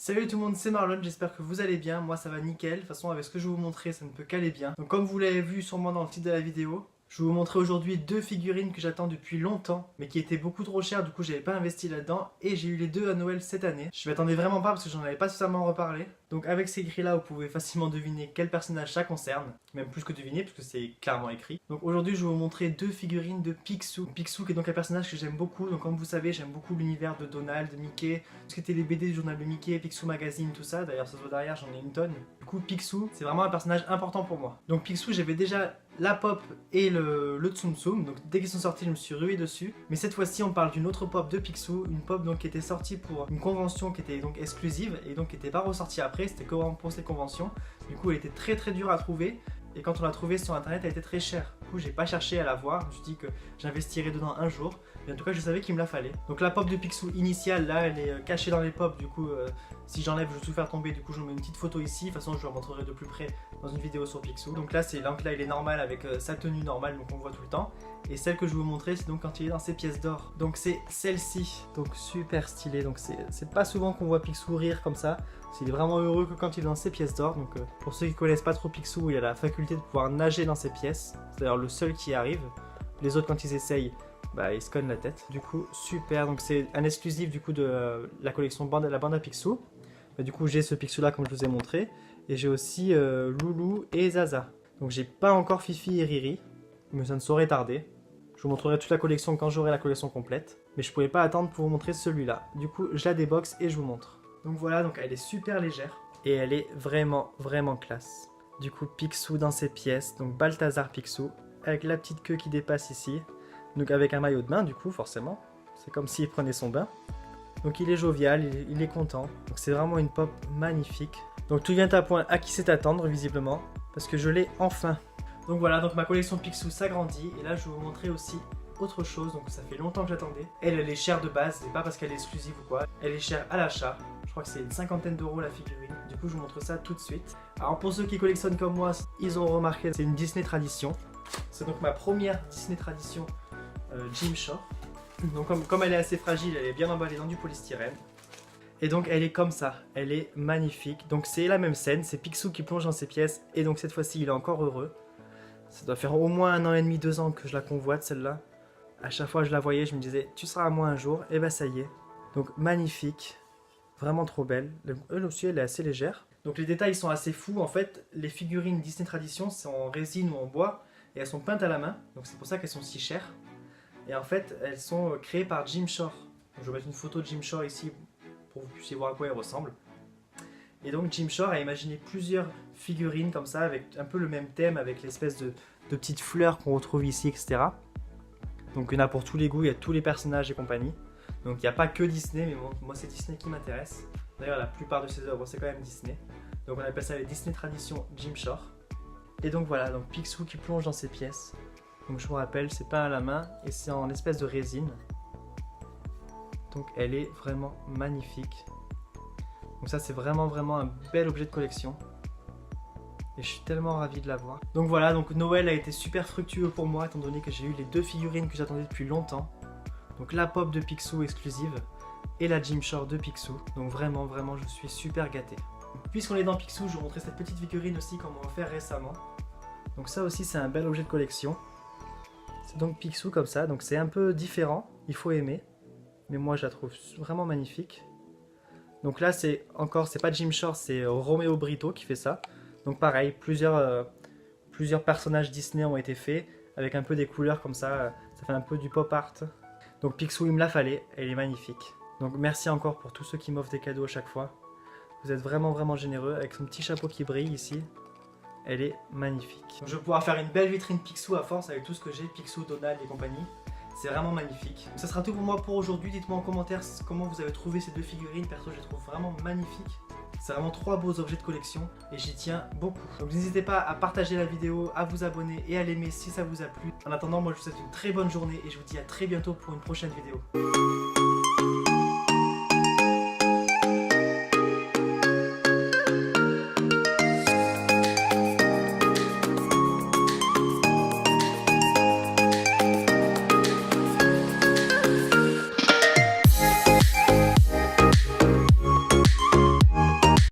Salut tout le monde, c'est Marlon, j'espère que vous allez bien, moi ça va nickel, de toute façon avec ce que je vais vous montrer ça ne peut qu'aller bien. Donc comme vous l'avez vu sûrement dans le titre de la vidéo, je vais vous montrer aujourd'hui deux figurines que j'attends depuis longtemps, mais qui étaient beaucoup trop chères, du coup j'avais pas investi là-dedans, et j'ai eu les deux à Noël cette année. Je m'attendais vraiment pas parce que j'en avais pas suffisamment reparlé. Donc avec ces grilles là vous pouvez facilement deviner quel personnage ça concerne, même plus que deviner parce que c'est clairement écrit. Donc aujourd'hui je vais vous montrer deux figurines de Picsou. Picsou qui est donc un personnage que j'aime beaucoup, donc comme vous savez j'aime beaucoup l'univers de Donald, de Mickey, tout ce qui était les BD du journal de Mickey, Picsou Magazine, tout ça, d'ailleurs ça se voit derrière, j'en ai une tonne. Du coup Picsou c'est vraiment un personnage important pour moi. Donc Picsou j'avais déjà la pop et le Tsum Tsum, donc dès qu'ils sont sortis je me suis rué dessus. Mais cette fois-ci on parle d'une autre pop de Picsou, une pop donc qui était sortie pour une convention qui était donc exclusive et donc qui n'était pas ressortie après, c'était que pour cette convention. Du coup elle était très dure à trouver et quand on l'a trouvée sur internet elle était très chère. Du coup j'ai pas cherché à la voir, je me suis dit que j'investirais dedans un jour. Mais en tout cas je savais qu'il me la fallait. Donc la pop de Picsou initiale là elle est cachée dans les pops, du coup si j'enlève je vais tout faire tomber, du coup je vous mets une petite photo ici, de toute façon je vous la montrerai de plus près dans une vidéo sur Picsou. Donc là il est normal avec sa tenue normale, donc on voit tout le temps. Et celle que je vais vous montrer c'est donc quand il est dans ses pièces d'or. Donc c'est celle-ci, donc super stylée, donc c'est pas souvent qu'on voit Picsou rire comme ça. Il est vraiment heureux que quand il est dans ses pièces d'or. Donc pour ceux qui connaissent pas trop Picsou, il a la faculté de pouvoir nager dans ses pièces, c'est d'ailleurs le seul qui arrive. Les autres quand ils essayent, bah, ils se cognent la tête. Du coup super, donc c'est un exclusif du coup de la collection la bande à Picsou. Bah, du coup j'ai ce Picsou là comme je vous ai montré. Et j'ai aussi Loulou et Zaza. Donc j'ai pas encore Fifi et Riri, mais ça ne saurait tarder. Je vous montrerai toute la collection quand j'aurai la collection complète. Mais je pouvais pas attendre pour vous montrer celui-là. Du coup je la déboxe et je vous montre. Donc voilà, donc elle est super légère. Et elle est vraiment classe. Du coup Picsou dans ses pièces, donc Balthazar Picsou. Avec la petite queue qui dépasse ici. Donc avec un maillot de bain du coup forcément. C'est comme s'il prenait son bain. Donc il est jovial, il est content. Donc c'est vraiment une pop magnifique. Donc tout vient à point à qui c'est attendre visiblement. Parce que je l'ai enfin. Donc voilà, donc ma collection Picsou s'agrandit. Et là je vais vous montrer aussi autre chose. Donc ça fait longtemps que j'attendais. Elle est chère de base, c'est pas parce qu'elle est exclusive ou quoi. Elle est chère à l'achat. Je crois que c'est une cinquantaine d'euros la figurine. Du coup je vous montre ça tout de suite. Alors pour ceux qui collectionnent comme moi, ils ont remarqué, c'est une Disney Tradition. C'est donc ma première Disney Tradition Jim Shore. Donc comme elle est assez fragile, elle est bien emballée dans du polystyrène. Et donc elle est comme ça, elle est magnifique. Donc c'est la même scène, c'est Picsou qui plonge dans ses pièces. Et donc cette fois-ci il est encore heureux. Ça doit faire au moins 1 an et demi, 2 ans que je la convoite celle-là. À chaque fois que je la voyais je me disais tu seras à moi un jour. Et bah ça y est. Donc magnifique, vraiment trop belle. Elle aussi elle est assez légère. Donc les détails sont assez fous. En fait les figurines Disney Tradition c'est en résine ou en bois. Et elles sont peintes à la main. Donc c'est pour ça qu'elles sont si chères. Et en fait, elles sont créées par Jim Shore. Donc, je vais mettre une photo de Jim Shore ici pour que vous puissiez voir à quoi elles ressemblent. Et donc Jim Shore a imaginé plusieurs figurines comme ça, avec un peu le même thème, avec l'espèce de petites fleurs qu'on retrouve ici, etc. Donc il y en a pour tous les goûts, il y a tous les personnages et compagnie. Donc il n'y a pas que Disney, mais moi c'est Disney qui m'intéresse. D'ailleurs la plupart de ses œuvres c'est quand même Disney. Donc on appelle ça les Disney Tradition Jim Shore. Et donc voilà, donc Picsou qui plonge dans ses pièces. Donc je vous rappelle, c'est peint à la main et c'est en espèce de résine. Donc elle est vraiment magnifique. Donc ça c'est vraiment un bel objet de collection. Et je suis tellement ravi de l'avoir. Donc voilà, donc Noël a été super fructueux pour moi étant donné que j'ai eu les deux figurines que j'attendais depuis longtemps. Donc la pop de Picsou exclusive et la Jim Shore de Picsou. Donc vraiment je suis super gâté. Puisqu'on est dans Picsou, je vous montrer cette petite figurine aussi qu'on m'a offert récemment. Donc ça aussi c'est un bel objet de collection. C'est donc Picsou comme ça, donc c'est un peu différent, il faut aimer. Mais moi je la trouve vraiment magnifique. Donc là c'est pas Jim Shore, c'est Romeo Brito qui fait ça. Donc pareil, plusieurs personnages Disney ont été faits, avec un peu des couleurs comme ça fait un peu du pop art. Donc Picsou il me la fallait, elle est magnifique. Donc merci encore pour tous ceux qui m'offrent des cadeaux à chaque fois. Vous êtes vraiment généreux, avec son petit chapeau qui brille ici. Elle est magnifique. Donc je vais pouvoir faire une belle vitrine Picsou à force avec tout ce que j'ai, Picsou, Donald et compagnie. C'est vraiment magnifique. Donc ça sera tout pour moi pour aujourd'hui. Dites-moi en commentaire comment vous avez trouvé ces deux figurines. Perso, je les trouve vraiment magnifiques. C'est vraiment 3 beaux objets de collection et j'y tiens beaucoup. Donc n'hésitez pas à partager la vidéo, à vous abonner et à l'aimer si ça vous a plu. En attendant, moi je vous souhaite une très bonne journée et je vous dis à très bientôt pour une prochaine vidéo.